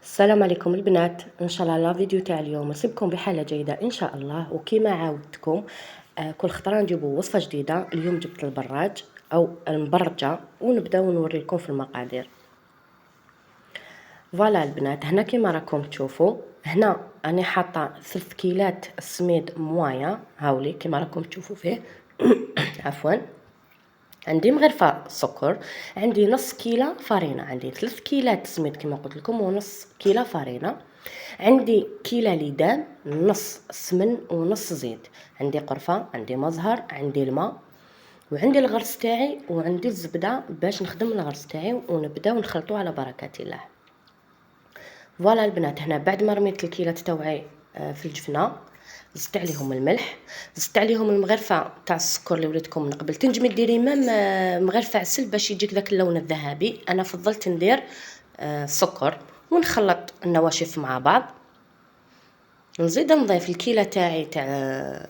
السلام عليكم البنات، ان شاء الله لا فيديو تاع اليوم نسيبكم بحاله جيده ان شاء الله. وكما عاودتكم كل خطره نجيبوا وصفه جديده. اليوم جبت البراج او المبرجه ونبداو نوريكم في المقادير. فوالا البنات، هنا كما راكم تشوفوا، هنا راني حاطه 3 كيلات السميد موايا هاولي كما راكم تشوفوا فيه عفوا. عندي مغرفه سكر، عندي نص كيلة فرينه، عندي 3 كيلات سميد كما قلت لكم ونص كيلة فرينه، عندي كيلة ليدان، نص سمن ونص زيت، عندي قرفه، عندي مزهر، عندي الماء، وعندي الغرس تاعي، وعندي الزبده باش نخدم الغرس تاعي ونبداو نخلطو على بركه الله. فوالا البنات، هنا بعد ما رميت الكيلات تاوعي في الجفنه، زدت عليهم الملح، زدت عليهم المغرفه تاع السكر اللي وريتكم من قبل. تنجمي ديري مام مغرفه عسل باش يجيك داك اللون الذهبي، انا فضلت ندير سكر. ونخلط النواشف مع بعض. نزيد نضيف الكيلة تاعي تاع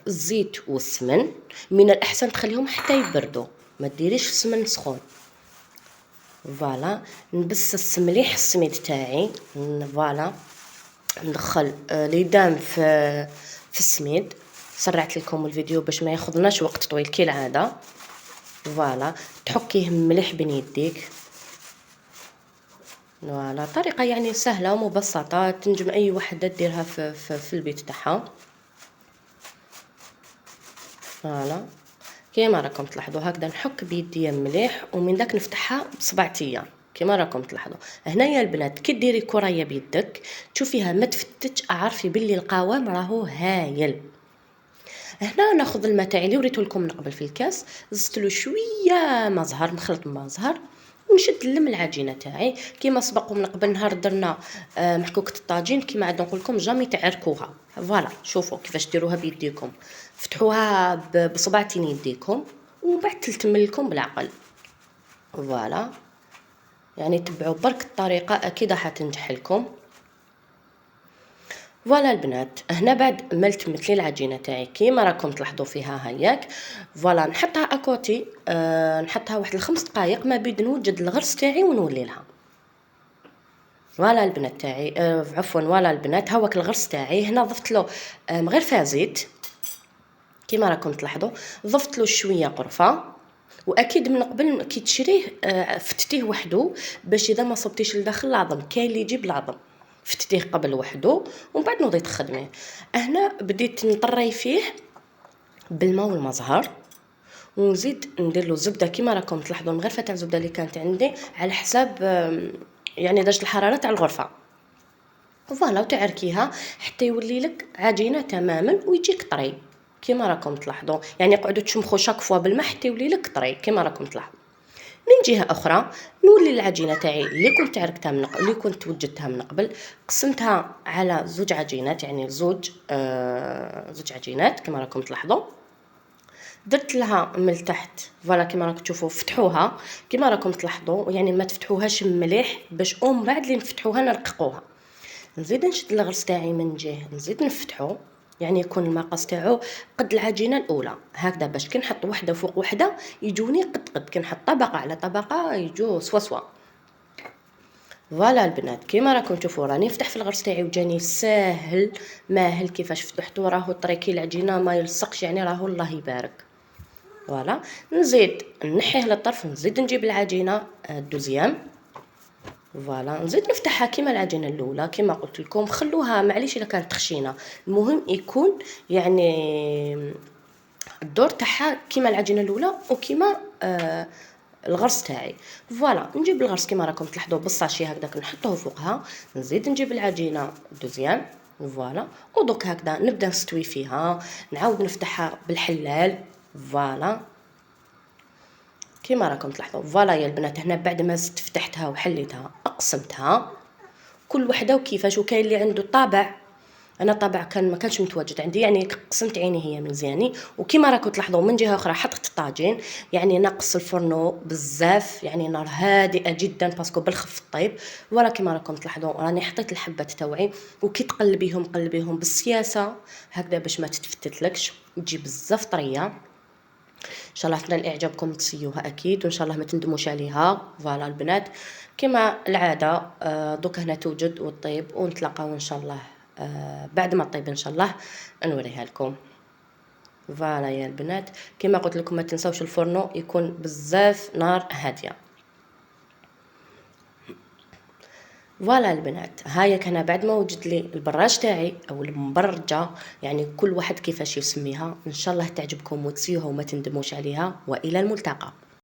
الزيت والسمن، من الاحسن تخليهم حتى يبردوا، ما ديريش السمن سخون. فوالا نبسس مليح السميد تاعي. فوالا ندخل ليدام في السميد. سرعت لكم الفيديو باش ما ياخذناش وقت طويل كالعاده. فوالا تحكيه مليح بين يديك. فوالا طريقه يعني سهله ومبسطه، تنجم اي وحده ديرها في البيت تاعها. فوالا كيما راكم تلاحظوا هكذا نحك بيديا مليح، ومن داك نفتحها بصبعتيا كيما راكم تلاحظوا. هنايا البنات كي ديري كريه بيدك تشوفيها ما تفتتش، اعرفي باللي القوام راهو هايل. هنا ناخذ الماء تاعي اللي وريته لكم من قبل في الكاس، زدت له شويه مزهر، مخلط مزهر، ونشد لم العجينه تاعي كيما سبق من قبل نهار درنا محكوكه الطاجين. كيما عاد نقول لكم جامي تعركوها. فوالا شوفوا كيفاش ديروها بيديكم، فتحوها بصبعتين يديكم ومن بعد تلتملكم بالعقل. فوالا يعني تبعوا برك الطريقه اكيد راح تنجح لكم. فوالا البنات، هنا بعد ما لتمت لي العجينه تاعي كيما راكم تلاحظوا فيها هياك. فوالا نحطها اكوتي، نحطها واحد 5 دقائق ما بيد نوجد الغرس تاعي ونولي لها. فوالا البنات تاعي عفوا فوالا البنات، هاوك الغرس تاعي. هنا ضفت له مغرفه زيت كيما راكم تلاحظوا، ضفت له شويه قرفه، واكيد من قبل كي تشريه فتتيه وحده باش اذا ما صبتيش لداخل العظم. كاين اللي يجيب العظم فتتيه قبل وحده ومن بعد نوضي تخدميه. هنا بديت نطري فيه بالماء والمزهر، ونزيد ندير له الزبده كيما راكم تلاحظوا. المغرفه تاع الزبده اللي كانت عندي على حساب يعني درجه الحراره تاع الغرفه. فوالا وتعركيها حتى يولي لك عجينه تماما ويجيك طري كيما راكم تلاحظوا. يعني قعدوا تشمخوا شاك فوا بالماء حتى يولي لك طري كيما راكم تلاحظوا. من جهه اخرى نولي العجينه تاعي اللي كنت عركتها من قبل، اللي كنت وجدتها من قبل، قسمتها على زوج عجينات، يعني زوج عجينات كما راكم تلاحظوا. درت لها من التحت فوالا كما راكم تشوفوا، فتحوها كما راكم تلاحظوا، يعني ما تفتحوهاش مليح باش من بعد اللي نفتحوها نرققوها. نزيد نشد الغرس تاعي من جهه، نزيد نفتحو، يعني يكون المقاس تاعو قد العجينه الاولى هكذا، باش كي نحط وحده فوق وحده يجوني قد كي نحط طبقه على طبقه يجو سوا. فوالا البنات كيما راكم تشوفوا راني نفتح في الغرس تاعي وجاني ساهل ماهل كيفاش فتحته، راهو طريكي العجينه ما يلصقش، يعني راهو الله يبارك. فوالا نزيد نحيه للطرف، نزيد نجيب العجينه الدوزيام. فوالا نزيد نفتحها كيما العجينه الاولى كيما قلت لكم. خلوها معليش الا كانت تخشينه، المهم يكون يعني الدور تاعها كيما العجينه الاولى وكيما الغرس تاعي. فوالا نجيب الغرس كيما راكم تلاحظوا بالصاشي هكذاك نحطوه فوقها، نزيد نجيب العجينه دوزيام. فوالا ودوك هكذا نبدا نستوي فيها، نعاود نفتحها بالحلال. فوالا كيما راكم تلاحظوا. فوالا يا البنات، هنا بعد ما زدت فتحتها وحليتها اقسمتها كل وحده وكيفاش. وكاين اللي عنده طابع، انا طابع ما كانش متواجد عندي، يعني قسمت عيني هي مزياني. وكيما راكم تلاحظوا من جهه اخرى حطيت الطاجين، يعني ناقص الفرنو بزاف، يعني نار هادئه جدا باسكو بالخف الطيب. ولا كيما راكم تلاحظوا راني حطيت الحبات تاوعي، وكي تقلبيهم قلبيهم بالسياسه هكذا باش ما تتفتتلكش تجي بزاف طريه. ان شاء الله تنال اعجابكم تسيوها اكيد، وان شاء الله ما تندموش عليها. فوالا البنات كما العاده دوك هنا توجد وطيب، ونتلاقاو ان شاء الله بعد ما طيب ان شاء الله نوريها لكم. فوالا يا البنات، كما قلت لكم ما تنساوش الفرنو يكون بزاف نار هاديه. فوالا البنات، هايا كان بعد ما وجد لي البراج تاعي او المبرجه، يعني كل واحد كيفاش يسميها، ان شاء الله تعجبكم وتسيوها وما تندموش عليها، والى الملتقى.